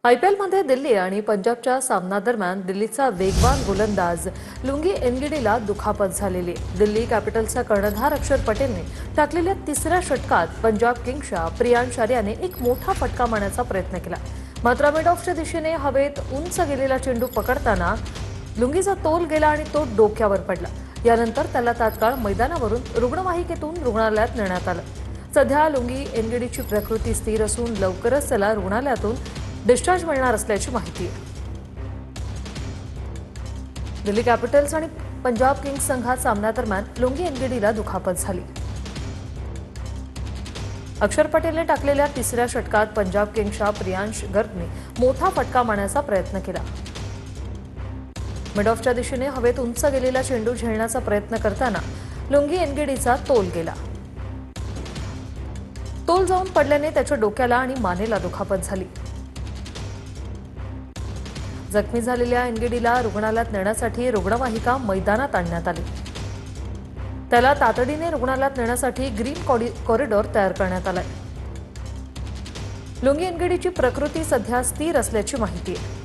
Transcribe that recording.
आयपीएलमध्ये दिल्ली आणि पंजाबच्या सामन्यादरम्यान दिल्लीचा वेगवान गोलंदाज लुंगी एनगिडीला दुखापत झालेली. दिल्ली कॅपिटल्सचा कर्णधार अक्षर पटेलने टाकलेल्या तिसऱ्या षटकात पंजाब किंग्सच्या प्रियांश आर्याने एक मोठा फटका मारण्याचा प्रयत्न केला. मात्र मिड ऑफच्या दिशेने हवेत उंच गेलेला चेंडू पकडताना लुंगीचा तोल गेला आणि तो डोक्यावर पडला. यानंतर त्याला तात्काळ मैदानावरून रुग्णवाहिकेतून रुग्णालयात नेण्यात आलं. सध्या लुंगी एनगिडीची प्रकृती स्थिर असून लवकरच त्याला रुग्णालयातून डिस्चार्ज मिळणार असल्याची माहिती आहे. दिल्ली कॅपिटल्स आणि पंजाब किंग्स संघात सामन्यादरम्यान लुंगी एनगिडीला दुखापत झाली. अक्षर पटेलने टाकलेल्या तिसऱ्या षटकात पंजाब किंग्सच्या प्रियांश गर्गने मोठा फटका मारण्याचा प्रयत्न केला. मिड ऑफच्या दिशेने हवेत उंच गेलेला चेंडू झेलण्याचा प्रयत्न करताना लुंगी एनगिडीचा तोल गेला. तोल जाऊन पडल्याने त्याच्या डोक्याला आणि मानेला दुखापत झाली. जखमी झालेल्या एनगिडीला रुग्णालयात नेण्यासाठी रुग्णवाहिका मैदानात आणण्यात आली. त्याला तातडीने रुग्णालयात नेण्यासाठी ग्रीन कॉरिडॉर तयार करण्यात आलाय. लुंगी एनगिडीची प्रकृती सध्या स्थिर असल्याची माहिती आहे.